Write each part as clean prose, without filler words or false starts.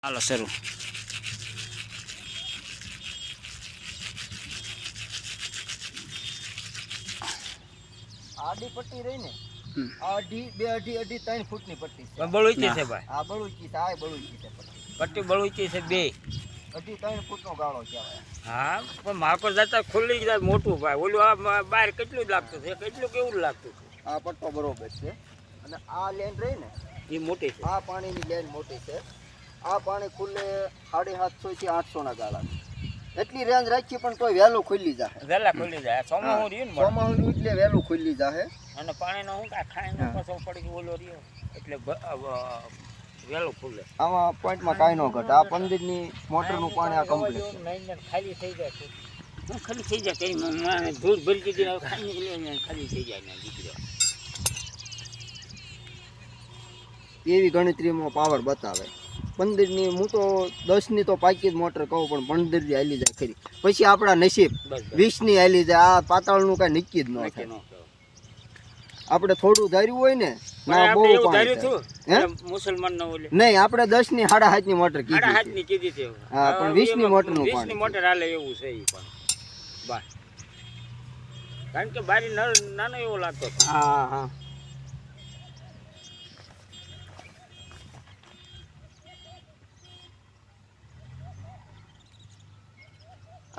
હાલો શરૂ. આડી પટ્ટી રહી ને અઢી 3 ફૂટની પટ્ટી છે. બળુચી છે ભાઈ. આ બળુચી છે, આ બળુચી છે પટ્ટી બળુચી છે બે. 3 ફૂટનો ગાળો કહેવાય. હા પણ માકડ જતા ખુલ્લી જાય મોટું ભાઈ. ઓલું આ બહાર કેટલું જ લાગતું છે, કેટલું કેવું લાગતું છે. આ પટ્ટો બરોબર છે અને આ લેન રહી ને એ મોટી છે. આ પાણીની લેન મોટી છે. આ પાણી ખુલ્લે 750 થી 800 ના ગાળા. એટલી રેન્જ રાખી પણ તોય વહેલું ખુલ્લી જાય. વહેલા ખુલ્લી જાય. સોમાહું રહ્યું ને સોમાહું એટલે વહેલું ખુલ્લી જાય. અને પાણીનો હું કાંઈ ખાઈને પાછો પડી ગયો ઓલો રહ્યો એટલે વહેલું ખુલ્લે. આમાં પોઈન્ટમાં કાંઈ ન ઘટે. આ 15 ની મોટરનું પાણી આ કમ્પ્લીટ ખાલી થઈ જાય છે. હું ખાલી થઈ જાય કઈ ધૂળ ભરી દીધી ખાલી ખાલી થઈ જાય ને દીકરો. એવી ગણતરીમાં પાવર બતાવે. 15 ની હું તો 10 ની તો પાકી જ મોટર કહું પણ 15 ની હાલી જાય ખરી. પછી આપણા નસીબ 20 ની હાલી જાય. આ પાતાળનું કાંઈ નક્કી જ ન થાય. આપણે થોડું ધાર્યું હોય ને ના બહુ મુસલમાન નો નહીં. આપણે 10 ની 7.5 ની મોટર કીધી કીધી છે. હા પણ 20 ની મોટર નું 20 ની મોટર હાલે એવું છે ઈ પણ બસ. કારણ કે બારી નાનો એવો લાગતો. હા હા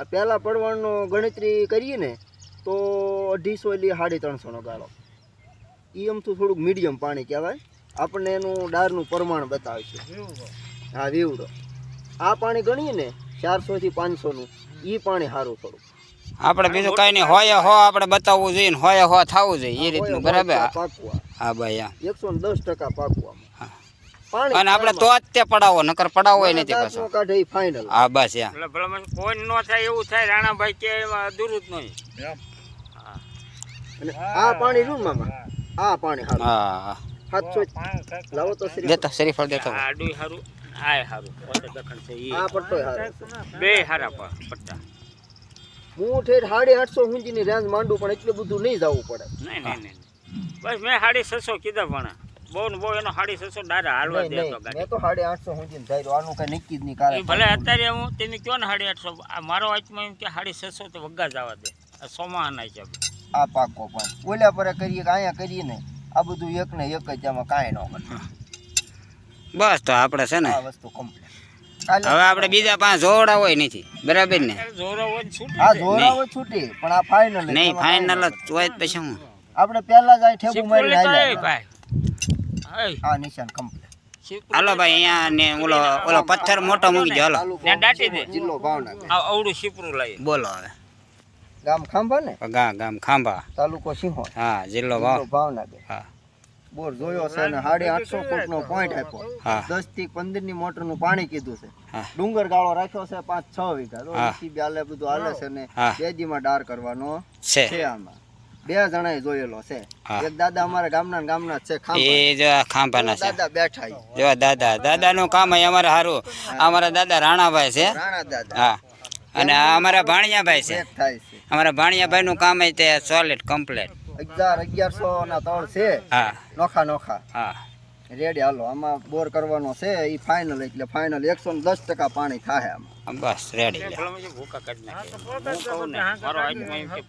આ પહેલા પડવાળનો ગણતરી કરીએ ને તો 250 લી 350 નો ગાળો. એ આમથું થોડુંક મીડિયમ પાણી કહેવાય. આપણને એનું ડારનું પ્રમાણ બતાવે છે. હા વીવડો. આ પાણી ગણીએ ને 400 થી 500 નું એ પાણી સારું થોડું. આપણે બીજું કઈ નહીં હોય હો આપણે બતાવવું જોઈએ ને હોય હો થવું જોઈએ એ રીતનું બરાબર. હા ભાઈ 110% પાકવા પાણી અને આપણે તો જ તે પડાવો નકર પડાવો નથી પાછો કાઢે ફાઇનલ. હા બસ યા કોઈ ન થાય એવું થાય રાણાભાઈ કે એમાં અધૂરું જ નહીં. અને આ પાણી રૂ મામા આ પાણી હારું. હા 700 લાવો તો દેતા શરીફળ દેતા આડું હારું આય હારું પોતે દખણ છે ઈ આ પટ્ટો હારો બે હારા પટ્ટા. હું ઠેર 850 સુધી રેન્જ માંડું પણ એટલું બધું નહીં જવું પડે. નહીં બસ મેં 650 કીધા પણ બહુ ને બહુ એનો 650 ડારા હાલવા દેતો ગાડી. મેં તો 850 સુધી ધાર્યું. આનું કઈ નક્કી જ નહીં કારણ ભલે અત્યારે હું તમે કયો ને 850 આ મારો વાંચમાં એમ કે 650 તો વગા જવા દે આ સોમાના છે. આ પાકો પણ ઓલા પર કરીએ કે અહીંયા કરીએ ને આ બધું એક ને એક જ આમાં કાંઈ ન ઘટે. બસ તો આપણે છે ને આ વસ્તુ કમ્પ્લીટ. હવે આપણે બીજા પાંચ જોડા હોય નથી બરાબર ને. આ જોરાવો છૂટી પણ આ ફાઇનલ નહીં ફાઇનલ જ હોય પછી હું આપણે પહેલા જ આ ઠેબુ મારી નાખ્યા. આ નિશાન કમ્પ્લીટ. હાલો ભાઈ અહીંયા ને ઓલો પથ્થર મોટો મૂકી દે. હાલો ને દાટી દે. જિલ્લો ભાવનગર. આ અવડું શીપરું લઈ બોલો હવે. ગામ ખાંભા ને ગામ ખાંભા તાલુકો સિંહોર. હા જિલ્લો ભાવનગર. હા બોર જોયો છે ને 850 ફૂટ નો પોઈન્ટ આપ્યો. હા 10 થી 15 ની મોટર નું પાણી કીધું છે. હા ડુંગર ગાળો રાખ્યો છે 5-6 વીઘા. તો ઈસી હાલે બધું હાલે છે ને બેજીમાં ડાર કરવાનો છે. આમાં 2 જણાએ જોયેલો છે. એક દાદા અમારા ગામના જ છે ખાંભા. એ જો ખાંભાના છે દાદા બેઠા જો દાદાનું કામ હોય અમારે સારું. અમારા દાદા રાણાભાઈ છે. રાણા દાદા. હા અને આ અમારા ભાણિયાભાઈ છે. થાય છે અમારા ભાણિયાભાઈ નું કામ તે સોલિડ કમ્પ્લીટ 1100 ના તળ છે. હા નોખા હા રેડી. હાલો આમાં બોર કરવાનો છે. એ ફાઇનલ એટલે ફાઇનલ 110% પાણી થાય આમાં. બસ રેડી.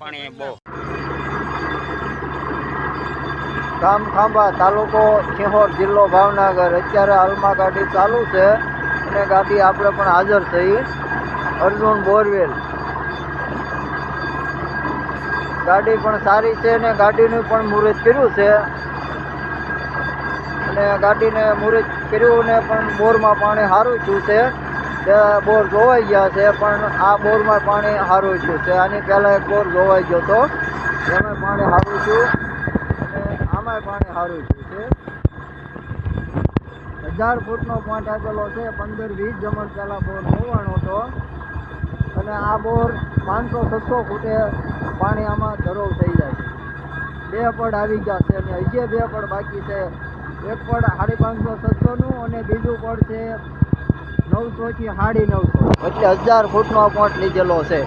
પાણી બહુ ગામ ખાંભા તાલુકો સિંહોર જિલ્લો ભાવનગર. અત્યારે હાલમાં ગાડી ચાલુ છે અને ગાડી આપણે પણ હાજર થઈ. અર્જુન બોરવેલ ગાડી પણ સારી છે ને ગાડીનું પણ મુહૂર્ત કર્યું છે અને ગાડીને મુહૂર્ત કર્યું ને પણ બોરમાં પાણી સારું થયું છે. બોર ધોવાઈ ગયા છે પણ આ બોરમાં પાણી સારું થયું છે. આની પહેલાં એક બોર ધોવાઈ ગયો હતો એમાં પાણી સારું થયું અને આમાંય પાણી સારું થયું છે. 1000 ફૂટનો પોઈન્ટ આપેલો છે. 15-20 જમણ પહેલાં બોર ધોવાનો હતો અને આ બોર 500-600 ફૂટે પાણી આમાં ધરોવ થઈ જાય છે. 2 પડ આવી ગયા છે અને હજી 2 પડ બાકી છે. એક પડ 550-600 નું અને બીજું પડ છે 900 થી 950. એટલે 1000 ફૂટનો પોઈન્ટ લીધેલો છે.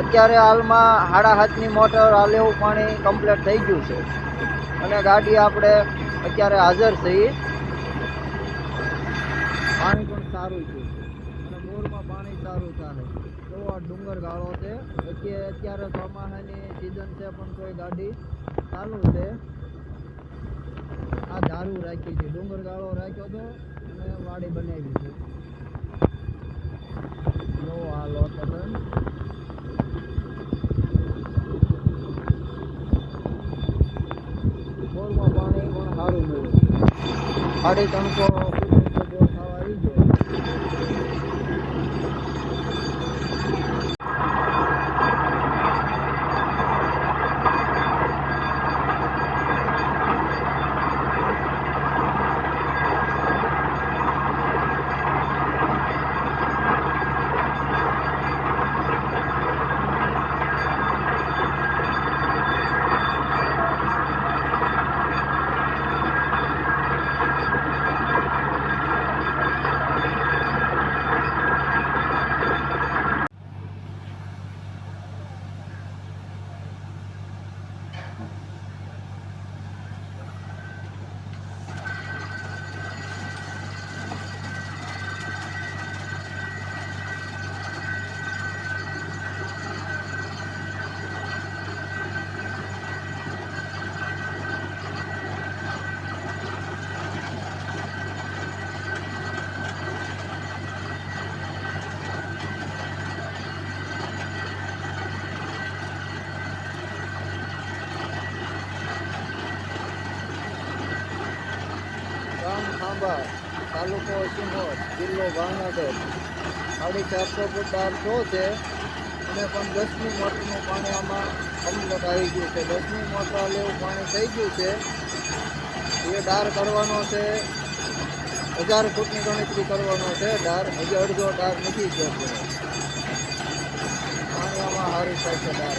અત્યારે હાલમાં 7.5 ની મોટર હાલે એવું પાણી કમ્પ્લીટ થઈ ગયું છે અને ગાડી આપણે અત્યારે હાજર છીએ. પાણી પણ સારું છે અને બોરમાં પાણી સારું ચાલે. તો આ ડુંગર ગાળો છે. અત્યારે ચોમાસાની સિઝન છે પણ કોઈ ગાડી ચાલુ છે. આ ધારું રાખી છે, ડુંગર ગાળો રાખ્યો હતો અને વાડી બનાવી છે. જો આ લોકેશન બોરમાં પાણી પણ સારું મળે. 350 ફૂટ નીચે બોર થવા આવી ગયો. ગામ ખાંભા, તાલુકો સિંહોર, જિલ્લો ભાવનગર. 450 ફૂટ ડાર શો છે અને પણ 10મી મોટરનું પાણી આમાં કમ્પ્લીટ આવી ગયું છે. 10મી મોટર લેવું પાણી થઈ ગયું છે. એ ડાર કરવાનો છે, 1000 ફૂટની ગણતરી કરવાનો છે ડાર. હજી અડધો ડાર નથી ગયો છે. પાણી આમાં સારું થાય છે ડાર.